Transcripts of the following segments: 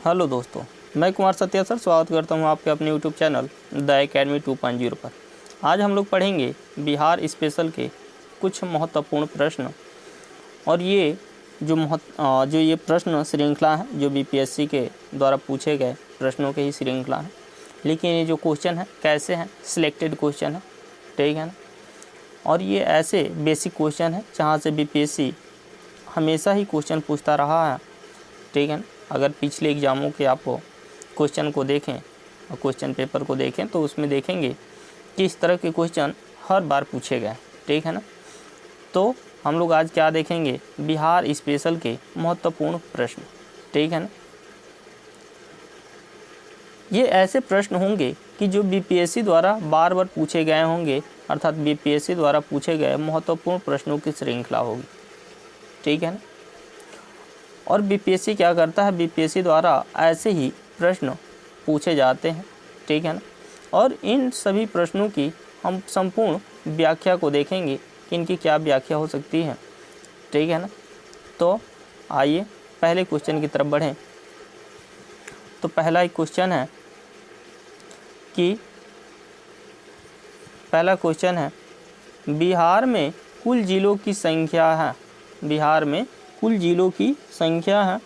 Hello दोस्तों, मैं Kumar Satya sir स्वागत करता हूं आपके अपने यूट्यूब चैनल द एकेडमी 2.0 पर। आज हम लोग पढ़ेंगे बिहार स्पेशल के कुछ महत्वपूर्ण प्रश्न। और ये जो ये प्रश्न श्रृंखला है, जो बीपीएससी के द्वारा पूछे गए प्रश्नों के ही श्रृंखला है। लेकिन ये जो क्वेश्चन है कैसे हैं, सिलेक्टेड क्वेश्चन है, ठीक है ना। और ये ऐसे बेसिक क्वेश्चन है जहाँ से बीपीएससी हमेशा ही क्वेश्चन पूछता रहा है, ठीक है ना। अगर पिछले एग्ज़ामों के आप क्वेश्चन को देखें और क्वेश्चन पेपर को देखें तो उसमें देखेंगे कि इस तरह के क्वेश्चन हर बार पूछे गए, ठीक है ना। तो हम लोग आज क्या देखेंगे, बिहार स्पेशल के महत्वपूर्ण प्रश्न, ठीक है ना। ये ऐसे प्रश्न होंगे कि जो बीपीएससी द्वारा बार बार पूछे गए होंगे, अर्थात बीपीएससी द्वारा पूछे गए महत्वपूर्ण प्रश्नों की श्रृंखला होगी, ठीक है ना। और बीपीएससी क्या करता है, बीपीएससी द्वारा ऐसे ही प्रश्न पूछे जाते हैं, ठीक है ना। और इन सभी प्रश्नों की हम संपूर्ण व्याख्या को देखेंगे कि इनकी क्या व्याख्या हो सकती है, ठीक है ना। तो आइए पहले क्वेश्चन की तरफ बढ़ें। तो पहला एक क्वेश्चन है कि बिहार में कुल जिलों की संख्या है। बिहार में कुल जिलों की संख्या है,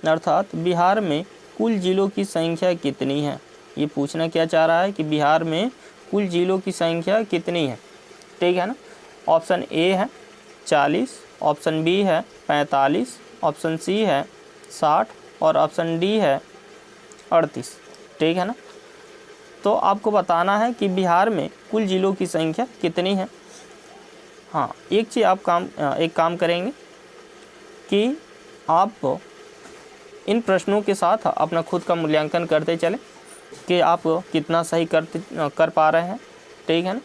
अर्थात बिहार में कुल जिलों की संख्या कितनी है। ये पूछना क्या चाह रहा है कि बिहार में कुल जिलों की संख्या कितनी है, ठीक है ना। ऑप्शन ए है 40, ऑप्शन बी है 45, ऑप्शन सी है 60 और ऑप्शन डी है 38, ठीक है ना। तो आपको बताना है कि बिहार में कुल जिलों की संख्या कितनी है। हाँ, एक चीज़ एक काम करेंगे कि आप इन प्रश्नों के साथ अपना खुद का मूल्यांकन करते चलें कि आप कितना सही कर पा रहे हैं, ठीक है ना।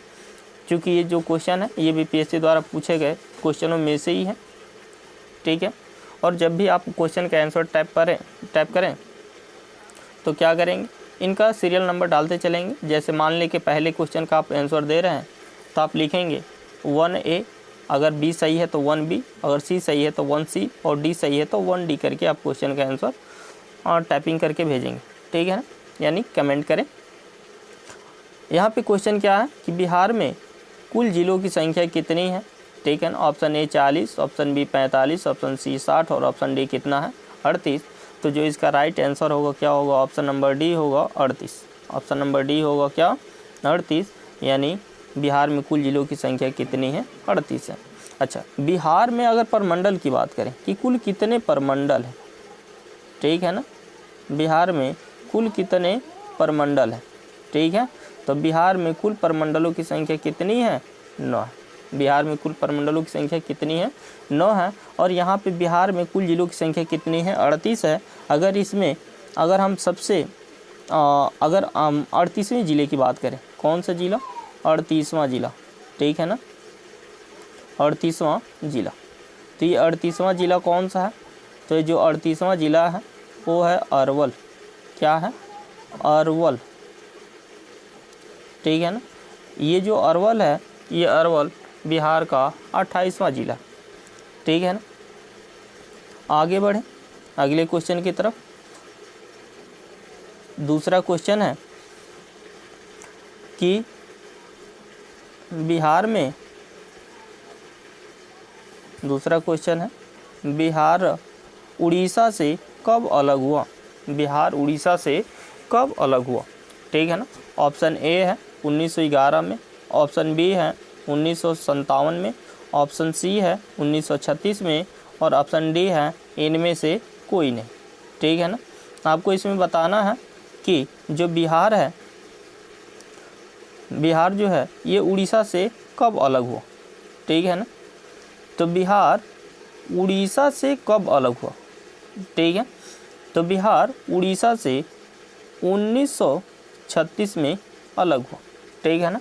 क्योंकि ये जो क्वेश्चन है ये बीपीएससी द्वारा पूछे गए क्वेश्चनों में से ही है, ठीक है। और जब भी आप क्वेश्चन का आंसर टाइप करें तो क्या करेंगे, इनका सीरियल नंबर डालते चलेंगे। जैसे मान लें कि पहले क्वेश्चन का आप आंसर दे रहे हैं तो आप लिखेंगे 1A, अगर बी सही है तो 1B, अगर सी सही है तो 1C और डी सही है तो 1D करके आप क्वेश्चन का आंसर और टाइपिंग करके भेजेंगे, ठीक है ना, यानी कमेंट करें। यहाँ पे क्वेश्चन क्या है कि बिहार में कुल जिलों की संख्या कितनी है, ठीक है ना। Option A 40, option B 45, option C 60 और ऑप्शन डी कितना है 38। तो जो इसका राइट आंसर होगा क्या होगा, ऑप्शन नंबर डी होगा 38। ऑप्शन नंबर डी होगा क्या 38, यानी बिहार में कुल जिलों की संख्या कितनी है 38 है। अच्छा, बिहार में अगर परमंडल की बात करें कि कुल कितने परमंडल है, ठीक है ना। बिहार में कुल कितने परमंडल है, ठीक है। तो बिहार में कुल परमंडलों की संख्या कितनी है 9 है। बिहार में कुल परमंडलों की संख्या कितनी है 9 है। और यहाँ पे बिहार में कुल जिलों की संख्या कितनी है 38 है। अगर हम सबसे 38वें ज़िले की बात करें, कौन सा ज़िला, 38वां ज़िला, ठीक है ना, 38वां ज़िला। तो ये 38वां ज़िला कौन सा है, तो ये जो 38वां ज़िला है वो है अरवल। क्या है, अरवल, ठीक है ना। ये जो अरवल है, ये अरवल बिहार का 28वां ज़िला, ठीक है ना। आगे बढ़ें अगले क्वेश्चन की तरफ। दूसरा क्वेश्चन है कि बिहार उड़ीसा से कब अलग हुआ। बिहार उड़ीसा से कब अलग हुआ, ठीक है ना। ऑप्शन ए है 1911 में, ऑप्शन बी है 1957 में, ऑप्शन सी है 1936 में और ऑप्शन डी है इनमें से कोई नहीं, ठीक है ना। आपको इसमें बताना है कि जो बिहार जो है ये उड़ीसा से कब अलग हुआ, ठीक है ना। तो बिहार उड़ीसा से कब अलग हुआ, ठीक है। तो बिहार उड़ीसा से 1936 में अलग हुआ, ठीक है ना।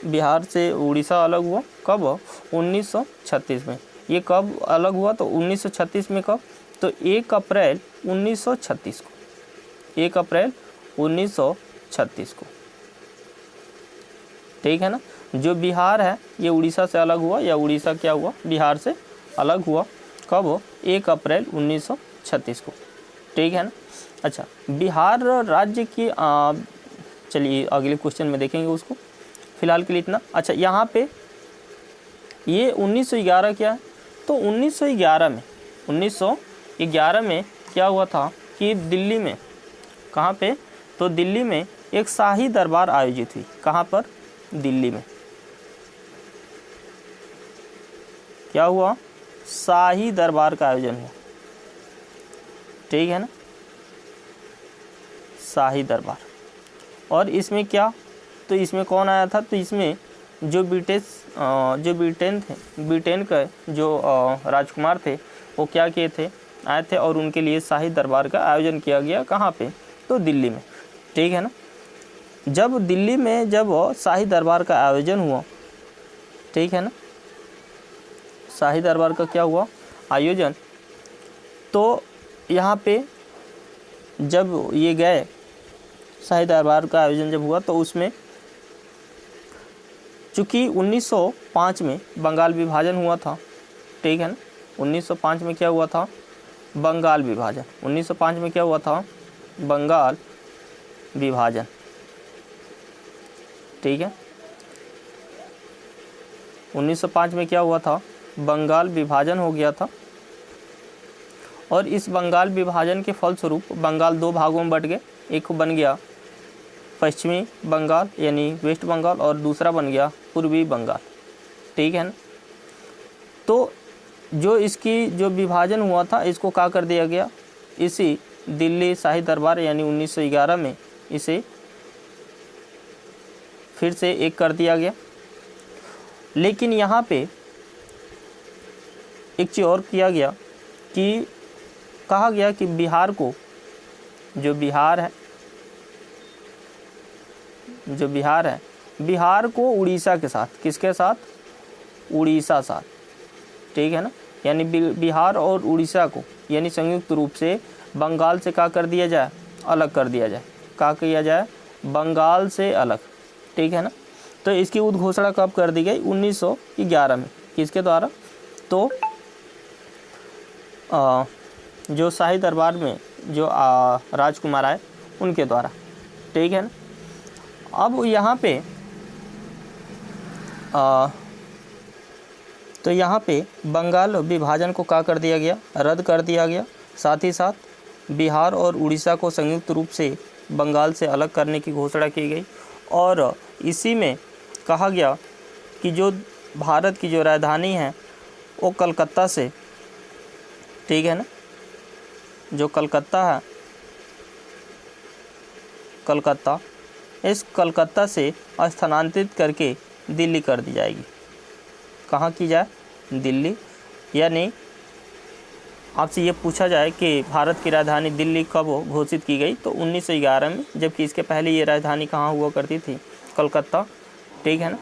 बिहार से उड़ीसा अलग हुआ कब, 1936 में। ये कब अलग हुआ, तो 1936 में कब, तो 1 अप्रैल 1936 को, 1 अप्रैल 1936 को, ठीक है ना। जो बिहार है ये उड़ीसा से अलग हुआ, या उड़ीसा क्या हुआ बिहार से अलग हुआ कब, 1 अप्रैल 1936 को, ठीक है ना। अच्छा, बिहार राज्य की चलिए अगले क्वेश्चन में देखेंगे उसको, फिलहाल के लिए इतना। अच्छा, यहाँ पे ये 1911 क्या है, तो 1911 में क्या हुआ था कि दिल्ली में, कहाँ पे, तो दिल्ली में एक शाही दरबार आयोजित हुई। कहाँ पर, दिल्ली में क्या हुआ, शाही दरबार का आयोजन हुआ, ठीक है ना, शाही दरबार। और इसमें क्या, तो इसमें कौन आया था, तो इसमें जो ब्रिटेन का जो राजकुमार थे वो क्या किए थे, आए थे और उनके लिए शाही दरबार का आयोजन किया गया। कहाँ पे, तो दिल्ली में, ठीक है ना। जब दिल्ली में जब शाही दरबार का आयोजन हुआ, ठीक है ना, शाही दरबार का क्या हुआ, आयोजन, तो यहाँ पे जब ये गए, शाही दरबार का आयोजन जब हुआ, तो उसमें चूँकि 1905 में बंगाल विभाजन हुआ था, ठीक है ना, 1905 में क्या हुआ था, बंगाल विभाजन, 1905 में क्या हुआ था, बंगाल विभाजन, ठीक है, 1905 में क्या हुआ था, बंगाल विभाजन हो गया था। और इस बंगाल विभाजन के फलस्वरूप बंगाल दो भागों में बट गए, एक बन गया पश्चिमी बंगाल यानी वेस्ट बंगाल और दूसरा बन गया पूर्वी बंगाल, ठीक है ना। तो जो इसकी जो विभाजन हुआ था इसको क्या कर दिया गया, इसी दिल्ली शाही दरबार यानी 1911 में इसे फिर से एक कर दिया गया। लेकिन यहाँ पे एक चीज़ और किया गया कि कहा गया कि बिहार को, जो बिहार है, बिहार को उड़ीसा के साथ, किसके साथ, उड़ीसा साथ, ठीक है ना, यानी बिहार और उड़ीसा को यानी संयुक्त रूप से बंगाल से क्या कर दिया जाए, अलग कर दिया जाए, क्या किया जाए, बंगाल से अलग, ठीक है ना। तो इसकी उद्घोषणा कब कर दी गई, 1911 में, किसके द्वारा, तो जो शाही दरबार में जो राजकुमार आए उनके द्वारा, ठीक है ना। अब यहाँ पे तो यहाँ पे बंगाल विभाजन को क्या कर दिया गया, रद्द कर दिया गया। साथ ही साथ बिहार और उड़ीसा को संयुक्त रूप से बंगाल से अलग करने की घोषणा की गई। और इसी में कहा गया कि जो भारत की जो राजधानी है वो कलकत्ता से, ठीक है ना, जो कलकत्ता है, कलकत्ता, इस कलकत्ता से स्थानांतरित करके दिल्ली कर दी जाएगी। कहाँ की जाए, दिल्ली। यानी आपसे ये पूछा जाए कि भारत की राजधानी दिल्ली कब घोषित की गई, तो 1911 में, जबकि इसके पहले ये राजधानी कहाँ हुआ करती थी, कलकत्ता, ठीक है ना।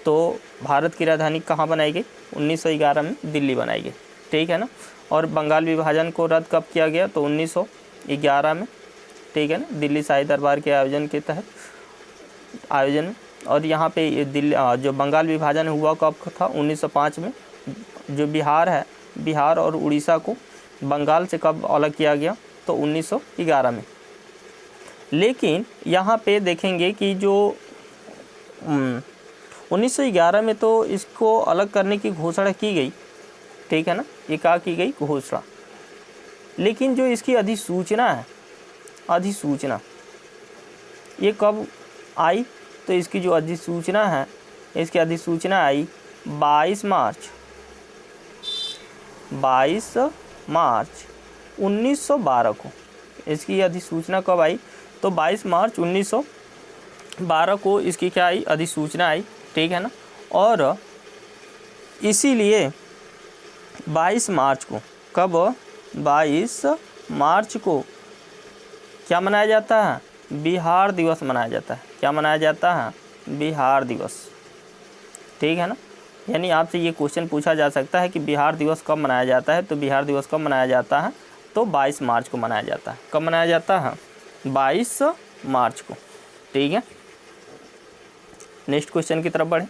तो भारत की राजधानी कहाँ बनाई गई, 1911 में दिल्ली बनाई गई, ठीक है ना। और बंगाल विभाजन को रद्द कब किया गया, तो 1911 में, ठीक है ना, दिल्ली शाही दरबार के आयोजन के तहत आयोजन। और यहाँ पे दिल्ली जो बंगाल विभाजन हुआ कब था, 1905 में। जो बिहार है, बिहार और उड़ीसा को बंगाल से कब अलग किया गया, तो 1911 में। लेकिन यहाँ पे देखेंगे कि जो 1911 में तो इसको अलग करने की घोषणा की गई, ठीक है ना, ये क्या की गई घोषणा। लेकिन जो इसकी अधिसूचना है, अधिसूचना ये कब आई, तो इसकी जो अधिसूचना है, इसकी अधिसूचना आई 22 मार्च 1912 को। इसकी अधिसूचना कब आई, तो 22 मार्च 1912 को इसकी क्या आई, अधिसूचना आई, ठीक है ना। और इसीलिए 22 मार्च को, कब, 22 मार्च को क्या मनाया जाता है, बिहार दिवस मनाया जाता है। क्या मनाया जाता है, बिहार दिवस, ठीक है ना। यानी आपसे ये क्वेश्चन पूछा जा सकता है कि बिहार दिवस कब मनाया जाता है, तो बिहार दिवस कब मनाया जाता है, तो 22 मार्च को मनाया जाता है। कब मनाया जाता है, 22 मार्च को, ठीक है। नेक्स्ट क्वेश्चन की तरफ बढ़े,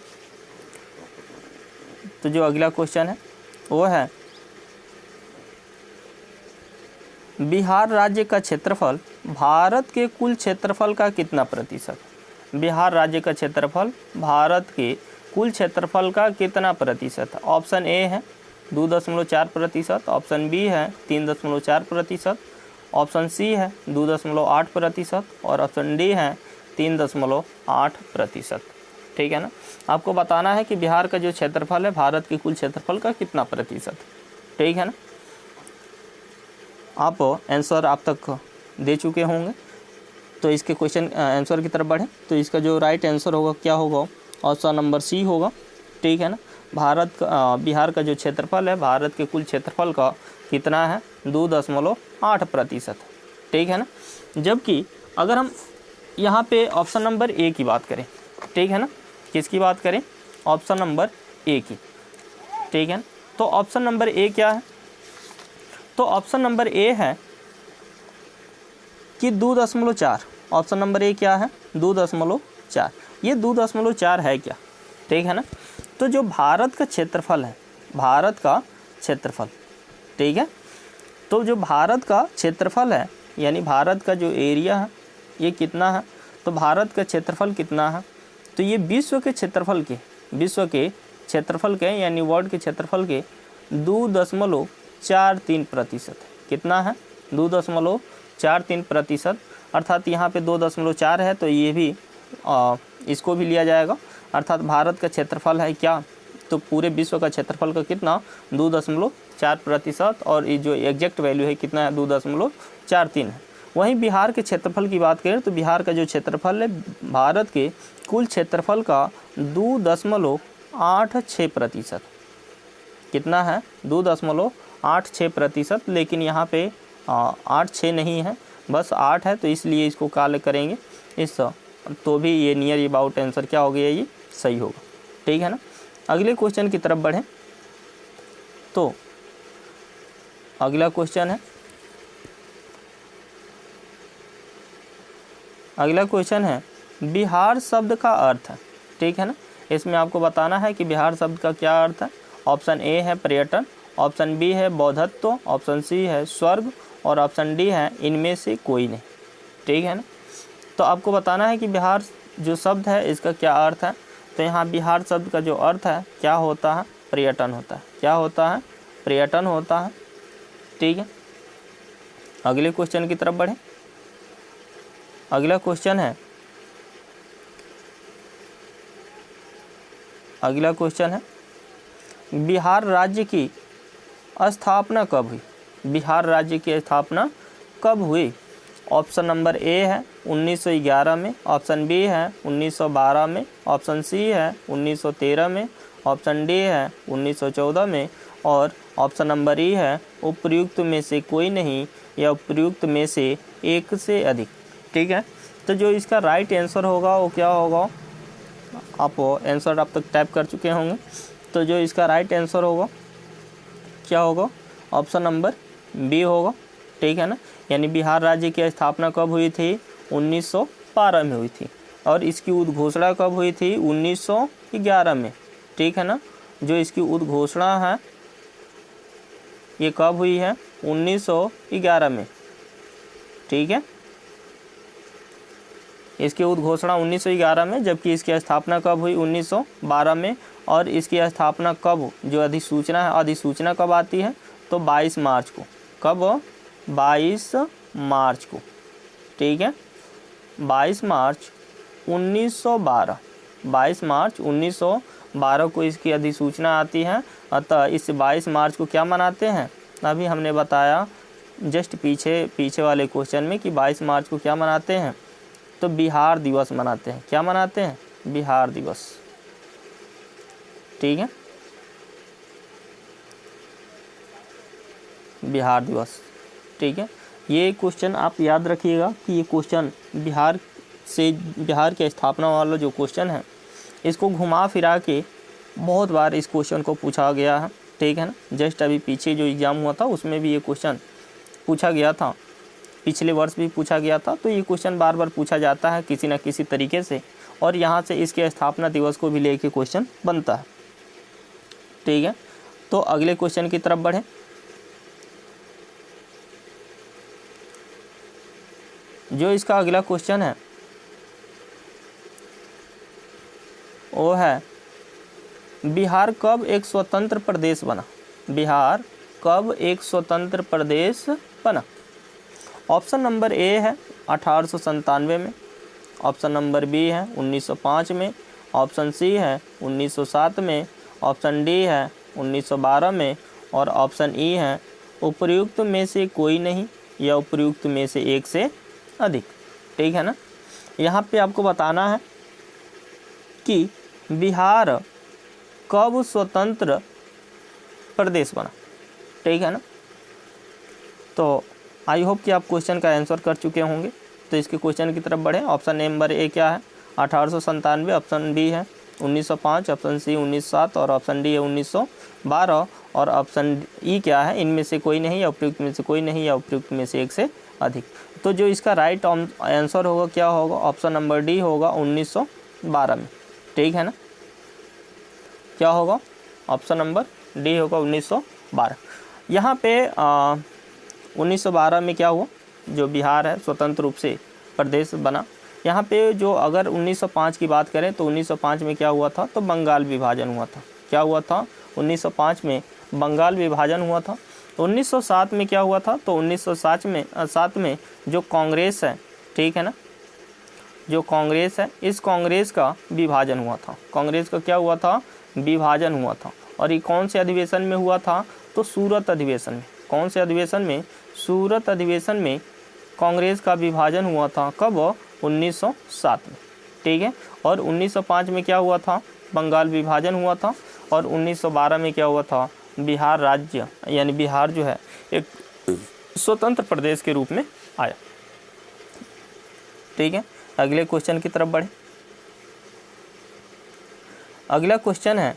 तो जो अगला क्वेश्चन है वो है बिहार राज्य का क्षेत्रफल भारत के कुल क्षेत्रफल का कितना प्रतिशत? बिहार राज्य का क्षेत्रफल भारत के कुल क्षेत्रफल का कितना प्रतिशत? ऑप्शन ए है 2.4%, ऑप्शन बी है 3.4%, ऑप्शन सी है 2.8% और ऑप्शन डी है 3.8%। ठीक है ना। आपको बताना है कि बिहार का जो क्षेत्रफल है भारत के कुल क्षेत्रफल का कितना प्रतिशत। ठीक है ना। आप आंसर आप तक दे चुके होंगे, तो इसके क्वेश्चन आंसर की तरफ बढ़ें। तो इसका जो राइट आंसर होगा क्या होगा? ऑप्शन नंबर सी होगा। ठीक है ना। बिहार का जो क्षेत्रफल है भारत के कुल क्षेत्रफल का कितना है? 2.8%। ठीक है ना। जबकि अगर हम यहाँ पे ऑप्शन नंबर ए की बात करें, ठीक है ना, किसकी बात करें? ऑप्शन नंबर ए की। ठीक है ना। तो ऑप्शन नंबर ए क्या है? तो ऑप्शन नंबर ए है कि 2.4। ऑप्शन नंबर ए क्या है? 2.4। ये 2.4 है क्या? ठीक है ना। तो जो भारत का क्षेत्रफल है, भारत का क्षेत्रफल, ठीक है, तो जो भारत का क्षेत्रफल है यानी भारत का जो एरिया है ये कितना है? तो भारत का क्षेत्रफल कितना है? तो ये विश्व के क्षेत्रफल के यानी वर्ल्ड के क्षेत्रफल के 2.43%। कितना है? 2.43%। अर्थात यहाँ पे 2.4 है तो ये भी इसको भी लिया जाएगा। अर्थात भारत का क्षेत्रफल है क्या? तो पूरे विश्व का क्षेत्रफल का कितना? 2.4% और ये जो एग्जैक्ट वैल्यू है कितना है? 2.43 है। वहीं बिहार के क्षेत्रफल की बात करें तो बिहार का जो क्षेत्रफल है भारत के कुल क्षेत्रफल का 2.86%। कितना है? 2.86%। लेकिन यहाँ पे 8-6 नहीं है, बस 8 है, तो इसलिए इसको काल करेंगे इस, तो भी ये नियर अबाउट आंसर क्या हो गया? ये सही होगा। ठीक है ना। अगले क्वेश्चन की तरफ बढ़ें। तो अगला क्वेश्चन है बिहार शब्द का अर्थ। ठीक है ना। इसमें आपको बताना है कि बिहार शब्द का क्या अर्थ है। ऑप्शन ए है पर्यटन, ऑप्शन बी है बौद्धत्व, ऑप्शन सी है स्वर्ग और ऑप्शन डी है इनमें से कोई नहीं। ठीक है ना। तो आपको बताना है कि बिहार जो शब्द है इसका क्या अर्थ है। तो यहाँ बिहार शब्द का जो अर्थ है क्या होता है? पर्यटन होता है। क्या होता है? पर्यटन होता है। ठीक है। अगले क्वेश्चन की तरफ बढ़ें। अगला क्वेश्चन है बिहार राज्य की स्थापना कब हुई? बिहार राज्य की स्थापना कब हुई? ऑप्शन नंबर ए है 1911 में, ऑप्शन बी है 1912 में, ऑप्शन सी है 1913 में, ऑप्शन डी है 1914 में और ऑप्शन नंबर ई है उपयुक्त में से कोई नहीं या उपयुक्त में से एक से अधिक। ठीक है। तो जो इसका राइट आंसर होगा वो क्या होगा? आप आंसर आप तक टाइप कर चुके होंगे। तो जो इसका राइट आंसर होगा क्या होगा? ऑप्शन नंबर बी होगा। ठीक है ना। यानी बिहार राज्य की स्थापना कब हुई थी? 1912 में हुई थी और इसकी उद्घोषणा कब हुई थी? 1911 में। ठीक है ना। जो इसकी उद्घोषणा है ये कब हुई है? 1911 में। ठीक है। इसकी उद्घोषणा 1911 में, जबकि इसकी स्थापना कब हुई? 1912 में। और इसकी स्थापना कब, जो अधिसूचना कब आती है? तो 22 मार्च को। कब? 22 मार्च को। ठीक है। 22 मार्च 1912। 22 मार्च 1912 को इसकी अधिसूचना आती है। अतः इस 22 मार्च को क्या मनाते हैं? अभी हमने बताया जस्ट पीछे वाले क्वेश्चन में कि 22 मार्च को क्या मनाते हैं? तो बिहार दिवस मनाते हैं। क्या मनाते हैं? बिहार दिवस। ठीक है। बिहार दिवस। ठीक है। ये क्वेश्चन आप याद रखिएगा कि ये क्वेश्चन बिहार के स्थापना वाला जो क्वेश्चन है इसको घुमा फिरा के बहुत बार इस क्वेश्चन को पूछा गया है। ठीक है ना। जस्ट अभी पीछे जो एग्ज़ाम हुआ था उसमें भी ये क्वेश्चन पूछा गया था, पिछले वर्ष भी पूछा गया था। तो ये क्वेश्चन बार बार पूछा जाता है किसी न किसी तरीके से और यहाँ से इसके स्थापना दिवस को भी लेके क्वेश्चन बनता है। ठीक है। तो अगले क्वेश्चन की तरफ बढ़ें। जो इसका अगला क्वेश्चन है वो है बिहार कब एक स्वतंत्र प्रदेश बना। बिहार कब एक स्वतंत्र प्रदेश बना। ऑप्शन नंबर ए है 1897 में, ऑप्शन नंबर बी है 1905 में, ऑप्शन सी है 1907 में, ऑप्शन डी है 1912 में और ऑप्शन ई है उपर्युक्त में से कोई नहीं या उपर्युक्त में से एक से अधिक। ठीक है ना। यहाँ पे आपको बताना है कि बिहार कब स्वतंत्र प्रदेश बना। ठीक है ना। तो आई होप कि आप क्वेश्चन का आंसर कर चुके होंगे। तो इसके क्वेश्चन की तरफ बढ़े। ऑप्शन नंबर ए क्या है 1897, ऑप्शन बी है 1905, ऑप्शन सी 1907 और ऑप्शन डी है 1912 और ऑप्शन ई क्या है इनमें से कोई नहीं या उपयुक्त में से कोई नहीं या उपयुक्त में से एक से अधिक। तो जो इसका राइट आंसर होगा क्या होगा, ऑप्शन नंबर डी होगा 1912 में। ठीक है ना। क्या होगा, ऑप्शन नंबर डी होगा 1912। यहाँ पे 1912 में क्या हुआ, जो बिहार है स्वतंत्र रूप से प्रदेश बना। यहाँ पे जो अगर 1905 की बात करें तो 1905 में क्या हुआ था, तो बंगाल विभाजन हुआ था। क्या हुआ था 1905 में, बंगाल विभाजन हुआ था। 1907 में क्या हुआ था, तो 1907 में जो कांग्रेस है, ठीक है ना, जो कांग्रेस है इस कांग्रेस का विभाजन हुआ था। कांग्रेस का क्या हुआ था, विभाजन हुआ था। और ये कौन से अधिवेशन में हुआ था, तो सूरत अधिवेशन में। कौन से अधिवेशन में, सूरत अधिवेशन में कांग्रेस का विभाजन हुआ था। कब, 1907 में। ठीक है। और 1905 में क्या हुआ था, बंगाल विभाजन हुआ था। और 1912 में क्या हुआ था, बिहार राज्य यानी बिहार जो है एक स्वतंत्र प्रदेश के रूप में आया। ठीक है। अगले क्वेश्चन की तरफ बढ़े। अगला क्वेश्चन है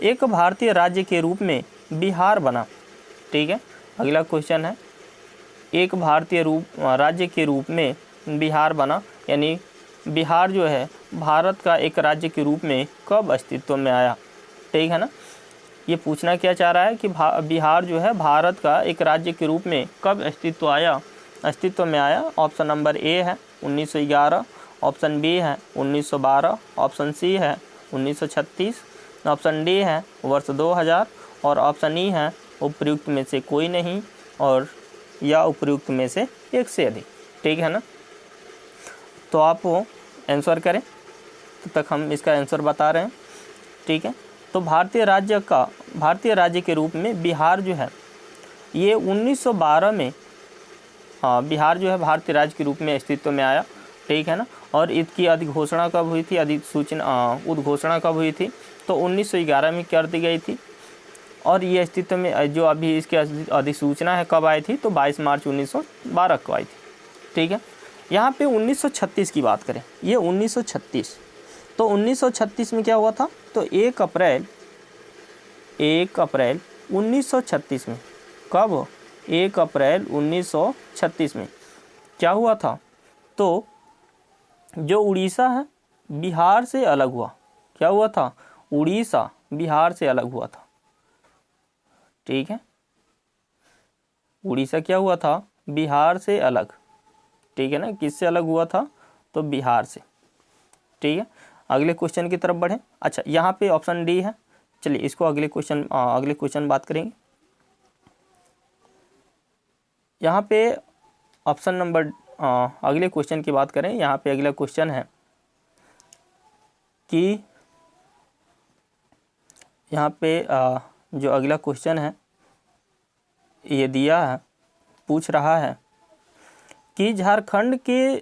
एक भारतीय राज्य के रूप में बिहार बना। ठीक है। अगला क्वेश्चन है एक भारतीय राज्य के रूप में बिहार बना, यानी बिहार जो है भारत का एक राज्य के रूप में कब अस्तित्व में आया। ठीक है ना। ये पूछना क्या चाह रहा है कि बिहार जो है भारत का एक राज्य के रूप में कब अस्तित्व में आया। ऑप्शन नंबर ए है 1911, ऑप्शन बी है 1912, ऑप्शन सी है 1936, ऑप्शन डी है वर्ष 2000 और ऑप्शन ई है उपर्युक्त में से कोई नहीं और या उपर्युक्त में से एक से अधिक। ठीक है ना। तो आप वो आंसर करें, तब तक हम इसका आंसर बता रहे हैं। ठीक है। तो भारतीय राज्य के रूप में बिहार जो है ये 1912 में, हाँ, बिहार जो है भारतीय राज्य के रूप में अस्तित्व में आया। ठीक है ना। और इसकी अधिघोषणा कब हुई थी, उद्घोषणा कब हुई थी, तो 1911 में कर दी गई थी। और ये अस्तित्व में जो अभी इसकी अधिसूचना है कब आई थी, तो 22 मार्च 1912 को आई थी। ठीक है। यहाँ पे 1936 की बात करें, ये 1936, तो 1936 में क्या हुआ था, तो 1 अप्रैल 1936 में, कब, 1 अप्रैल 1936 में क्या हुआ था, तो जो उड़ीसा है बिहार से अलग हुआ। क्या हुआ था, उड़ीसा बिहार से अलग हुआ था। ठीक है। उड़ीसा क्या हुआ था, बिहार से अलग। ठीक है ना। किससे अलग हुआ था, तो बिहार से। ठीक है। अगले क्वेश्चन की तरफ बढ़ें। अच्छा, यहाँ पे ऑप्शन डी है। चलिए इसको अगले क्वेश्चन बात करेंगे। यहाँ पे ऑप्शन नंबर अगले क्वेश्चन की बात करें। यहाँ पे अगला क्वेश्चन है कि यहाँ पे जो अगला क्वेश्चन है ये दिया है, पूछ रहा है कि झारखंड के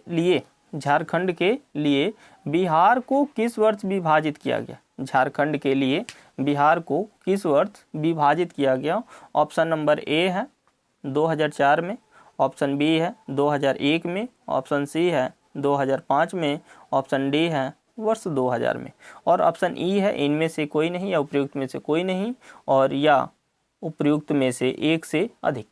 लिए बिहार को किस वर्ष विभाजित किया गया। झारखंड के लिए बिहार को किस वर्ष विभाजित किया गया। ऑप्शन नंबर ए है 2004 में, ऑप्शन बी है 2001 में, ऑप्शन सी है 2005 में, ऑप्शन डी है वर्ष 2000 में और ऑप्शन ई है इनमें से कोई नहीं या उपयुक्त में से कोई नहीं और या उपयुक्त में से एक से अधिक।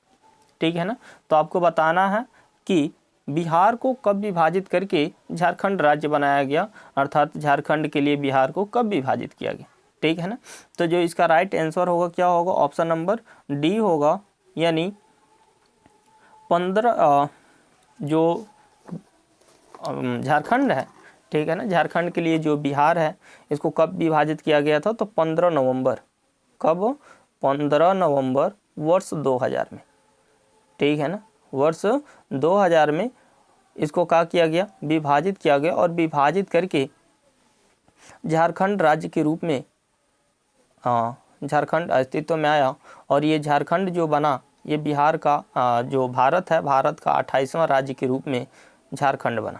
ठीक है ना। तो आपको बताना है कि बिहार को कब विभाजित करके झारखंड राज्य बनाया गया, अर्थात झारखंड के लिए बिहार को कब विभाजित किया गया। ठीक है ना। तो जो इसका राइट आंसर होगा क्या होगा, ऑप्शन नंबर डी होगा यानी 15 जो झारखंड है, ठीक है ना, झारखंड के लिए जो बिहार है इसको कब विभाजित किया गया था, तो 15 नवंबर, कब, 15 नवंबर वर्ष 2000 में, ठीक है ना, वर्ष 2000 में इसको क्या किया गया, विभाजित किया गया, और विभाजित करके झारखंड राज्य के रूप में झारखंड अस्तित्व में आया। और ये झारखंड जो बना, ये बिहार का जो भारत है, भारत का 28वां राज्य के रूप में झारखंड बना,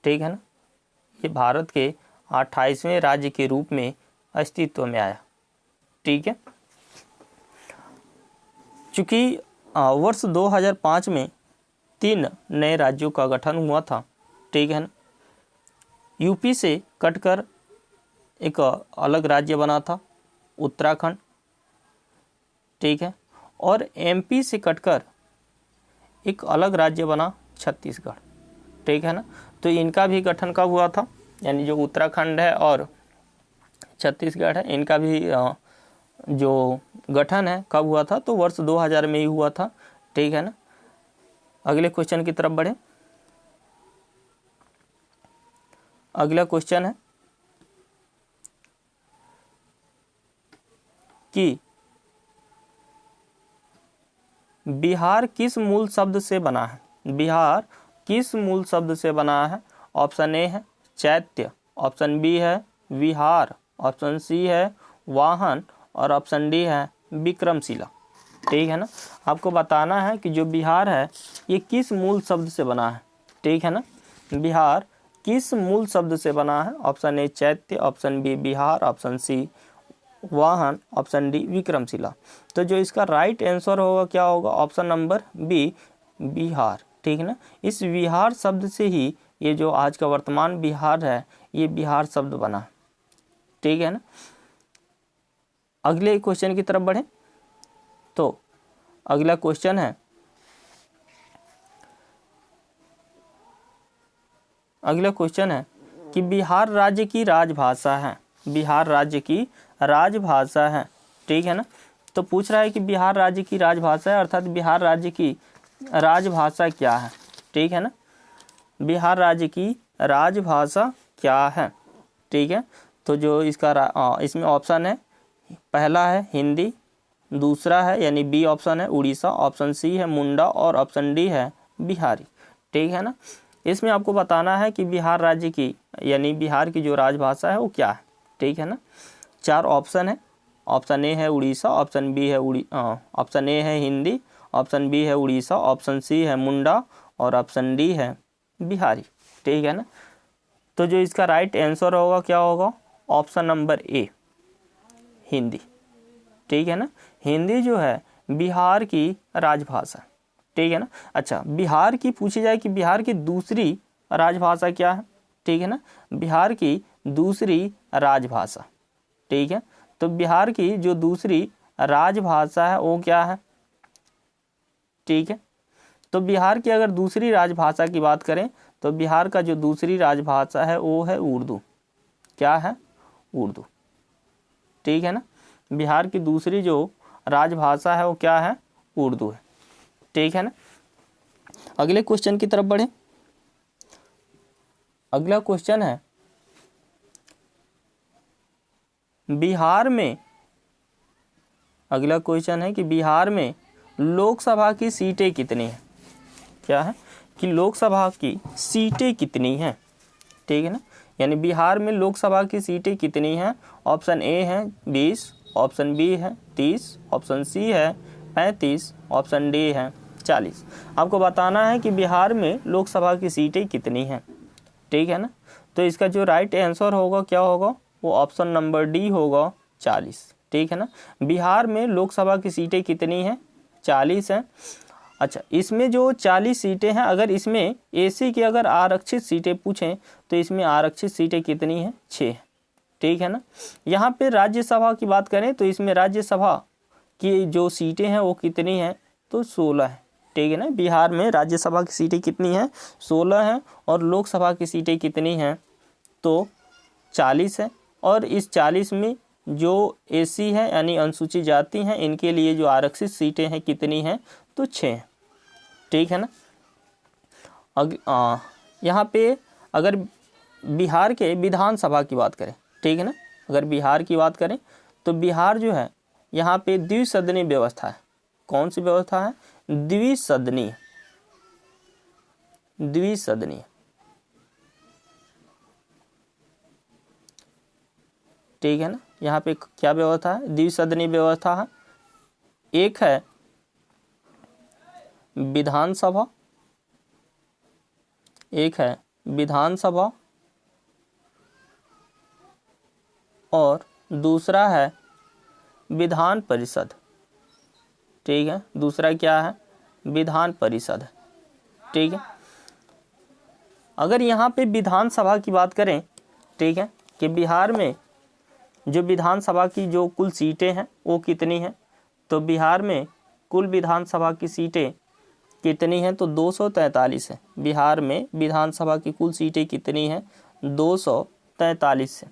ठीक है ना, ये भारत के 28वें राज्य के रूप में अस्तित्व में आया, ठीक है। चूँकि वर्ष 2005 में 3 नए राज्यों का गठन हुआ था, ठीक है ना, यूपी से कटकर एक अलग राज्य बना था उत्तराखंड, ठीक है, और एमपी से कटकर एक अलग राज्य बना छत्तीसगढ़, ठीक है ना। तो इनका भी गठन कब हुआ था, यानी जो उत्तराखंड है और छत्तीसगढ़ है, इनका भी जो गठन है कब हुआ था, तो वर्ष 2000 में ही हुआ था, ठीक है ना। अगले क्वेश्चन की तरफ बढ़े। अगला क्वेश्चन है कि बिहार किस मूल शब्द से बना है, बिहार किस मूल शब्द से बना है। ऑप्शन ए है चैत्य, ऑप्शन बी है विहार, ऑप्शन सी है वाहन, और ऑप्शन डी है विक्रमशिला, ठीक है ना। आपको बताना है कि जो बिहार है ये किस मूल शब्द से बना है, ठीक है ना, बिहार किस मूल शब्द से बना है। ऑप्शन ए चैत्य, option B Bihar, option C वाहन, ऑप्शन डी विक्रमशिला। तो जो इसका राइट आंसर होगा क्या होगा, ऑप्शन नंबर बी बिहार, ठीक है ना। इस बिहार शब्द से ही ये जो आज का वर्तमान बिहार है ये बिहार शब्द बना, ठीक है ना। अगले क्वेश्चन की तरफ बढ़े। तो अगला क्वेश्चन है, अगला क्वेश्चन है कि बिहार राज्य की राजभाषा है, बिहार राज्य की राजभाषा है, ठीक है ना। तो पूछ रहा है कि बिहार राज्य की राजभाषा है, अर्थात बिहार राज्य की राजभाषा क्या है, ठीक है ना, बिहार राज्य की राजभाषा क्या है, ठीक है। तो जो इसका इसमें ऑप्शन है, पहला है हिंदी, दूसरा है यानी बी ऑप्शन है उड़ीसा, ऑप्शन सी है मुंडा, और ऑप्शन डी है बिहारी, ठीक है ना। इसमें आपको बताना है कि बिहार राज्य की यानी बिहार की जो राजभाषा है वो क्या है, ठीक है ना। 4 ऑप्शन है, ऑप्शन ए है उड़ीसा, ऑप्शन बी है ऑप्शन ए है हिंदी, ऑप्शन बी है उड़ीसा, ऑप्शन सी है मुंडा, और ऑप्शन डी है बिहारी, ठीक है ना। तो जो इसका राइट आंसर होगा क्या होगा, ऑप्शन नंबर ए हिंदी, ठीक है ना। हिंदी जो है बिहार की राजभाषा, ठीक है ना। अच्छा, बिहार की पूछी जाए कि बिहार की दूसरी राजभाषा क्या है, ठीक है ना, बिहार की दूसरी राजभाषा, ठीक है। तो बिहार की जो दूसरी राजभाषा है वो क्या है, ठीक है। तो बिहार की अगर दूसरी राजभाषा की बात करें तो बिहार का जो दूसरी राजभाषा है वो है उर्दू, क्या है, उर्दू, ठीक है ना। बिहार की दूसरी जो राजभाषा है वो क्या है, उर्दू है, ठीक है ना। अगले क्वेश्चन की तरफ बढ़े। अगला क्वेश्चन है बिहार में, अगला क्वेश्चन है कि बिहार में लोकसभा की सीटें कितनी हैं, क्या है कि लोकसभा की सीटें कितनी हैं, ठीक है ना। यानी बिहार में लोकसभा की सीटें कितनी हैं। ऑप्शन ए है 20, ऑप्शन बी है 30, ऑप्शन सी है 35, ऑप्शन डी है 40। आपको बताना है कि बिहार में लोकसभा की सीटें कितनी हैं, ठीक है ना। तो इसका जो राइट आंसर होगा क्या होगा, वो ऑप्शन नंबर डी होगा 40, ठीक है ना। बिहार में लोकसभा की सीटें कितनी हैं, 40 हैं। अच्छा, इसमें जो 40 सीटें हैं, अगर इसमें एसी की अगर आरक्षित सीटें पूछें तो इसमें आरक्षित सीटें कितनी हैं, 6 हैं, ठीक है ना। यहाँ पे राज्यसभा की बात करें तो इसमें राज्यसभा की जो सीटें हैं वो कितनी हैं, तो 16 है, ठीक है ना। बिहार में राज्यसभा की सीटें कितनी हैं, 16 हैं, और लोकसभा की सीटें कितनी हैं, तो 40 है। और इस 40 में जो एसी है यानी अनुसूचित जाति हैं इनके लिए जो आरक्षित सीटें हैं कितनी हैं, तो 6 हैं। ठीक है ना। यहाँ पे अगर बिहार के विधानसभा की बात करें, ठीक है ना, अगर बिहार की बात करें तो बिहार जो है यहाँ पे द्विसदनीय व्यवस्था है। कौन सी व्यवस्था है? द्विसदनीय। द्विसदनीय, ठीक है ना। यहाँ पे क्या व्यवस्था है? द्विसदनीय व्यवस्था है। एक है विधानसभा, एक है विधानसभा और दूसरा है विधान परिषद। ठीक है, दूसरा क्या है? विधान परिषद। ठीक है। अगर यहाँ पे विधानसभा की बात करें, ठीक है, कि बिहार में जो विधानसभा की जो कुल सीटें हैं वो कितनी हैं, तो बिहार में कुल विधानसभा की सीटें कितनी हैं, तो 243 है। बिहार में विधानसभा की कुल सीटें कितनी हैं? 243 है।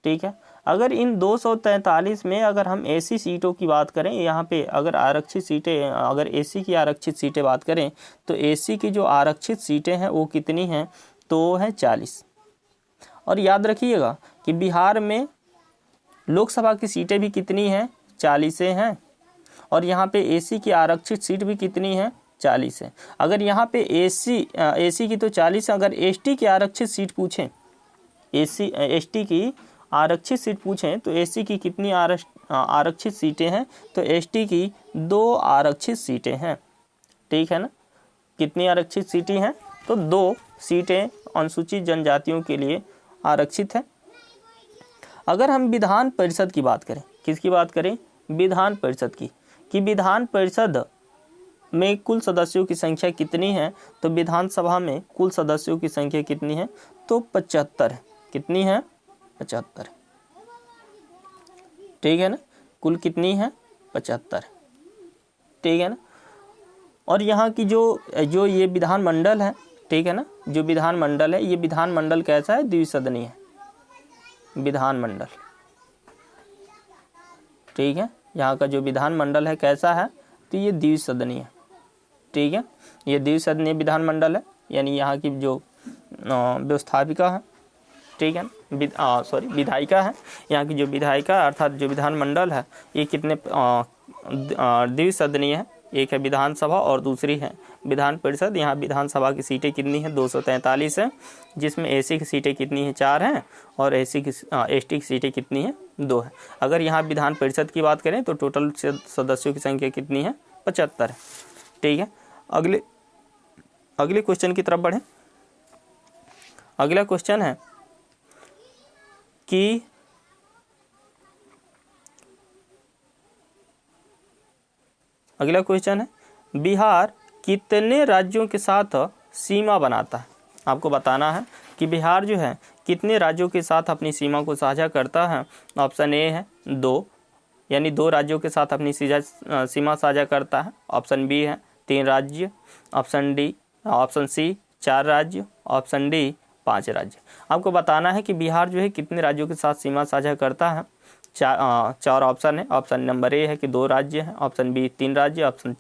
ठीक है। अगर इन 243 में अगर हम एसी सीटों की बात करें, यहाँ पे अगर आरक्षित सीटें, अगर एसी की आरक्षित सीटें बात करें तो एसी की जो आरक्षित सीटें हैं वो कितनी हैं, तो है 40। और याद रखिएगा कि बिहार में लोकसभा की सीटें भी कितनी हैं? 40 हैं। और यहाँ पे एसी की आरक्षित सीट भी कितनी है? 40 है। अगर यहाँ पे एसी की तो 40 है, अगर एसटी की आरक्षित सीट पूछें, एसटी की आरक्षित सीट पूछें तो एसी की कितनी आरक्षित सीटें हैं, तो एसटी की 2 आरक्षित सीटें हैं। ठीक है ना। कितनी आरक्षित सीटें हैं, तो 2 सीटें अनुसूचित जनजातियों के लिए आरक्षित है। अगर हम विधान परिषद की बात करें, किसकी बात करें? विधान परिषद की, कि विधान परिषद में कुल सदस्यों की संख्या कितनी है, तो विधानसभा में कुल सदस्यों की संख्या कितनी है, तो 75 है। कितनी है? 75। ठीक है ना। कुल कितनी है? 75। ठीक है ना। और यहाँ की जो ये विधानमंडल है, ठीक है ना, जो विधानमंडल है, ये विधानमंडल कैसा है? द्विसदनीय है विधानमंडल। ठीक है। यहाँ का जो विधानमंडल है कैसा है, तो ये द्विसदनीय। ठीक है, ये द्विसदनीय विधानमंडल है, यानी यहाँ की जो व्यवस्थापिका है, ठीक है, विधायिका है, यहाँ की जो विधायिका अर्थात जो विधानमंडल है ये कितने द्विसदनीय है। एक है विधानसभा और दूसरी है विधान परिषद। यहाँ विधानसभा की सीटें कितनी हैं? 243 है, जिसमें एसी की सीटें कितनी हैं? 4 हैं, और एसटी की सीटें कितनी हैं? 2 है। अगर यहाँ विधान परिषद की बात करें तो टोटल सदस्यों की संख्या कितनी है? 75 है। ठीक है। अगले क्वेश्चन की तरफ बढ़ें। अगला क्वेश्चन है कि अगला क्वेश्चन है बिहार कितने राज्यों के साथ सीमा बनाता है। आपको बताना है कि बिहार जो है कितने राज्यों के साथ अपनी सीमा को साझा करता है। ऑप्शन ए है 2, यानी 2 राज्यों के साथ अपनी सीमा साझा करता है। ऑप्शन बी है 3 राज्य। ऑप्शन सी 4 राज्य। ऑप्शन डी 5 राज्य। आपको बताना है कि बिहार जो है कितने राज्यों के साथ सीमा साझा करता है। 4 ऑप्शन है। ऑप्शन नंबर ए है कि 2 राज्य हैं। ऑप्शन बी 3 राज्य। ऑप्शन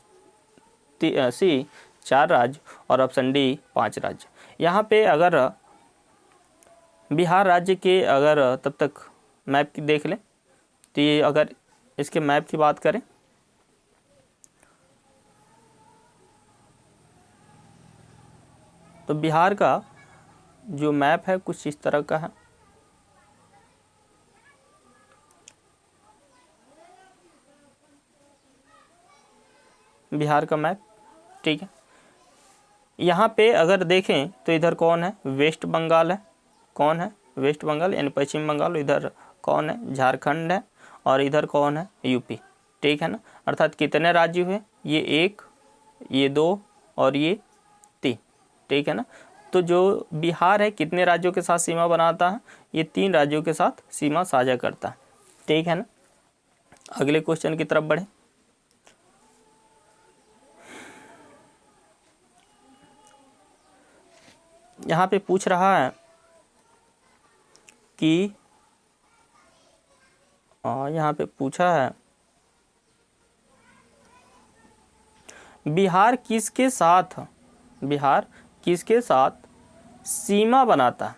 सी 4 राज्य और ऑप्शन डी 5 राज्य। यहाँ पे अगर बिहार राज्य के अगर तब तक मैप की देख लें तो ये अगर इसके मैप की बात करें तो बिहार का जो मैप है कुछ इस तरह का है। बिहार का मैप, ठीक है। यहाँ पे अगर देखें तो इधर कौन है? वेस्ट बंगाल है। कौन है? वेस्ट बंगाल यानी पश्चिम बंगाल। इधर कौन है? झारखंड है। और इधर कौन है? यूपी। ठीक है ना। अर्थात कितने राज्य हुए? ये 1, ये 2 और ये 3। ठीक है ना। तो जो बिहार है कितने राज्यों के साथ सीमा बनाता है? ये 3 राज्यों के साथ सीमा साझा करता है। ठीक है ना। अगले क्वेश्चन की तरफ बढ़े। यहाँ पे पूछ रहा है कि यहाँ पे पूछा है बिहार किसके साथ सीमा बनाता है,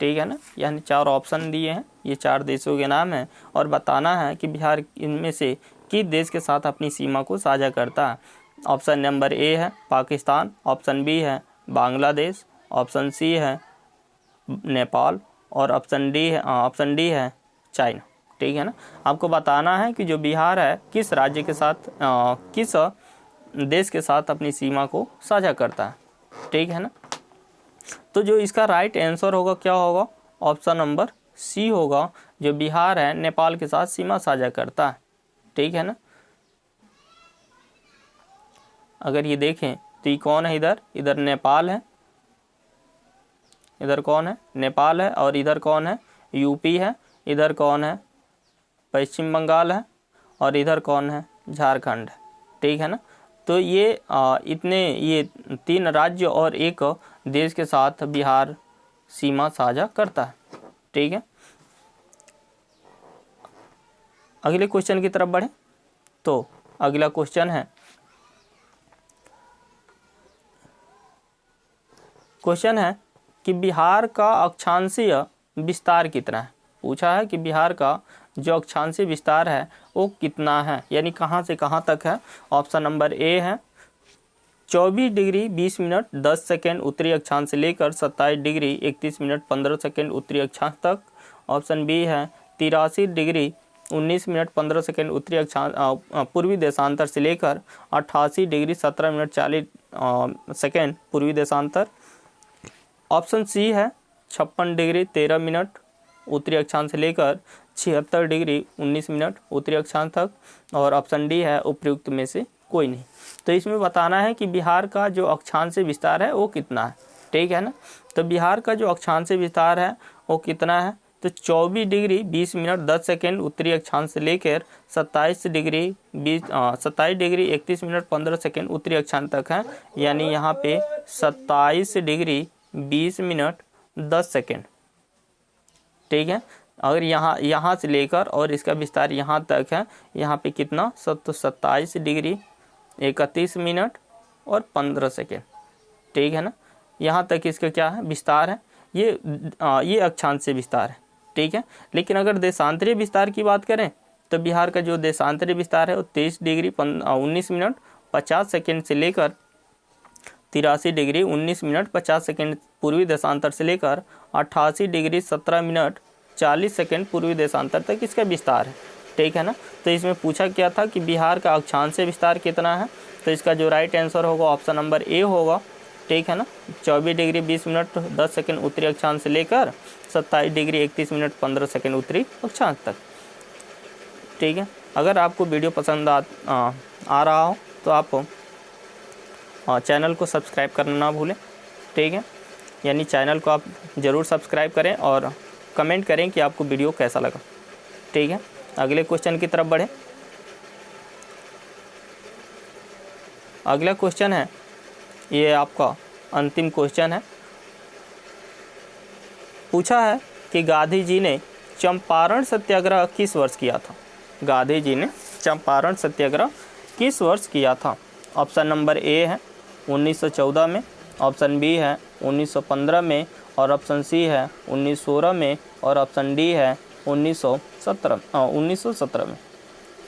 ठीक है ना। यानी 4 ऑप्शन दिए हैं, ये 4 देशों के नाम हैं और बताना है कि बिहार इनमें से किस देश के साथ अपनी सीमा को साझा करता है। ऑप्शन नंबर ए है पाकिस्तान, ऑप्शन बी है बांग्लादेश, ऑप्शन सी है नेपाल और ऑप्शन डी है चाइना, ठीक है ना। आपको बताना है कि जो बिहार है किस राज्य के साथ किस देश के साथ अपनी सीमा को साझा करता है, ठीक है ना। तो जो इसका राइट आंसर होगा क्या होगा, ऑप्शन नंबर सी होगा। जो बिहार है नेपाल के साथ सीमा साझा करता है, ठीक है ना। अगर ये देखें तो ये कौन है, इधर नेपाल है, इधर कौन है, नेपाल है, और इधर कौन है, यूपी है, इधर कौन है, पश्चिम बंगाल है, और इधर कौन है, झारखंड है, ठीक है ना। तो ये ये 3 राज्य और एक देश के साथ बिहार सीमा साझा करता है, ठीक है। अगले क्वेश्चन की तरफ बढ़े तो अगला क्वेश्चन है कि बिहार का अक्षांशीय विस्तार कितना है। पूछा है कि बिहार का जो अक्षांशीय विस्तार है वो कितना है, यानी कहाँ से कहाँ तक है। ऑप्शन नंबर ए है 24 डिग्री 20 मिनट 10 सेकेंड उत्तरी अक्षांश से लेकर 27 डिग्री 31 मिनट 15 सेकेंड उत्तरी अक्षांश तक। ऑप्शन बी है 83 डिग्री 19 मिनट 15 सेकेंड उत्तरी अक्षांश पूर्वी देशांतर से लेकर 88 डिग्री 17 मिनट 40 सेकेंड पूर्वी देशांतर। ऑप्शन सी है 56 डिग्री 13 मिनट उत्तरी अक्षांश से लेकर 76 डिग्री 19 मिनट उत्तरी अक्षांश तक। और ऑप्शन डी है उपयुक्त में से कोई नहीं। तो इसमें बताना है कि बिहार का जो अक्षांशीय विस्तार है वो कितना है, ठीक है ना। तो बिहार का जो अक्षांशीय विस्तार है वो कितना है, तो 24 डिग्री 20 मिनट 10 सेकेंड उत्तरी अक्षांश से लेकर 27 डिग्री 31 मिनट 15 सेकेंड उत्तरी अक्षांश तक है। यानी यहाँ पे 27 डिग्री 20 मिनट 10 सेकेंड, ठीक है। अगर यहाँ से लेकर और इसका विस्तार यहाँ तक है, यहाँ पे कितना 27 डिग्री 31 मिनट और 15 सेकेंड, ठीक है ना। यहाँ तक इसका क्या है, विस्तार है। ये अक्षांशीय विस्तार है, ठीक है। लेकिन अगर देशांतरीय विस्तार की बात करें तो बिहार का जो देशांतरीय विस्तार है वो 23 डिग्री 19 मिनट 50 सेकेंड से लेकर 83 डिग्री 19 मिनट 50 सेकेंड पूर्वी देशांतर से लेकर 88 डिग्री 17 मिनट 40 सेकेंड पूर्वी देशांतर तक इसका विस्तार है, ठीक है ना। तो इसमें पूछा क्या था कि बिहार का अक्षांशीय विस्तार कितना है, तो इसका जो राइट आंसर होगा ऑप्शन नंबर ए होगा, ठीक है ना। 24 डिग्री 20 मिनट 10 सेकेंड उत्तरी अक्षांश से लेकर 27 डिग्री 31 मिनट 15 सेकेंड उत्तरी अक्षांश तक, ठीक है। अगर आपको वीडियो पसंद आ रहा हो तो आप चैनल को सब्सक्राइब करना ना भूलें, ठीक है। यानी चैनल को आप ज़रूर सब्सक्राइब करें और कमेंट करें कि आपको वीडियो कैसा लगा, ठीक है। अगले क्वेश्चन की तरफ बढ़ें। अगला क्वेश्चन है, ये आपका अंतिम क्वेश्चन है। पूछा है कि गांधी जी ने चंपारण सत्याग्रह किस वर्ष किया था। गांधी जी ने चंपारण सत्याग्रह किस वर्ष किया था। ऑप्शन नंबर ए है 1914 में, ऑप्शन बी है 1915 में, और ऑप्शन सी है 1916 में, और ऑप्शन डी है 1917 में,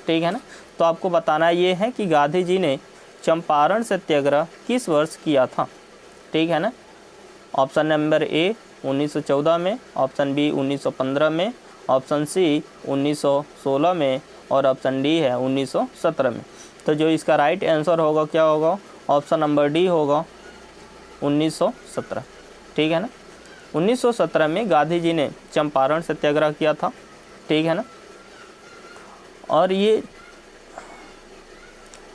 ठीक है ना। तो आपको बताना ये है कि गांधी जी ने चंपारण सत्याग्रह किस वर्ष किया था, ठीक है ना। ऑप्शन नंबर ए 1914 में, ऑप्शन बी 1915 में, ऑप्शन सी 1916 में, और ऑप्शन डी है 1917 में। तो जो इसका राइट आंसर होगा क्या होगा, ऑप्शन नंबर डी होगा 1917, ठीक है ना। 1917 में गांधी जी ने चंपारण सत्याग्रह किया था, ठीक है ना। और ये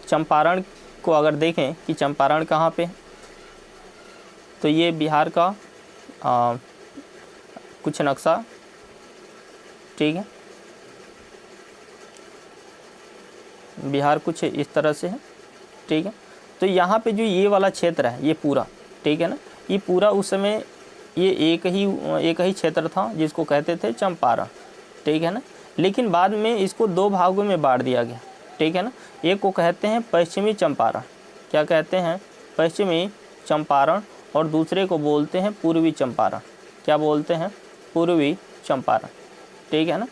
चंपारण को अगर देखें कि चंपारण कहाँ पे, तो ये बिहार का कुछ नक्शा, ठीक है। बिहार कुछ इस तरह से है, ठीक है। तो यहाँ पे जो ये वाला क्षेत्र है ये पूरा, ठीक है ना, ये पूरा उस समय ये एक ही क्षेत्र था जिसको कहते थे चंपारण, ठीक है ना। लेकिन बाद में इसको 2 भागों में बांट दिया गया, ठीक है ना। एक को कहते हैं पश्चिमी चंपारण, क्या कहते हैं, पश्चिमी चंपारण, और दूसरे को बोलते हैं पूर्वी चंपारण, क्या बोलते हैं, पूर्वी चंपारण, ठीक है ना।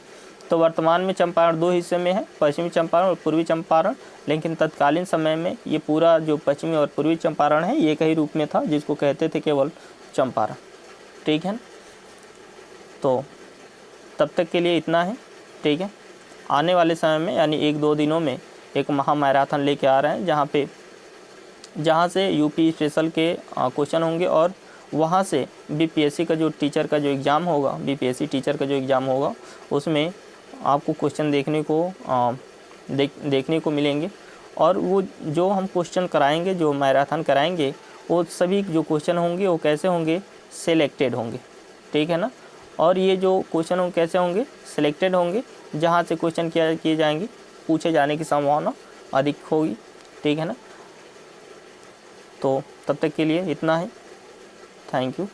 तो वर्तमान में चंपारण 2 हिस्से में है, पश्चिमी चंपारण और पूर्वी चंपारण, लेकिन तत्कालीन समय में ये पूरा जो पश्चिमी और पूर्वी चंपारण है ये एक ही रूप में था, जिसको कहते थे केवल चंपारण, ठीक है ना। तो तब तक के लिए इतना है, ठीक है। आने वाले समय में यानी 1-2 दिनों में एक महा मैराथन लेके आ रहे हैं, जहाँ से यूपी स्पेशल के क्वेश्चन होंगे, और वहाँ से बीपीएससी का जो टीचर का जो एग्ज़ाम होगा, बीपीएससी टीचर का जो एग्ज़ाम होगा, उसमें आपको क्वेश्चन देखने को मिलेंगे। और वो जो हम क्वेश्चन कराएंगे, जो मैराथन कराएंगे, वो सभी जो क्वेश्चन होंगे वो कैसे होंगे, सिलेक्टेड होंगे, ठीक है ना। और ये जो क्वेश्चन होंगे कैसे होंगे, सिलेक्टेड होंगे, जहाँ से क्वेश्चन किए जाएंगे, पूछे जाने की संभावना अधिक होगी, ठीक है ना। तो तब तक के लिए इतना है, थैंक यू।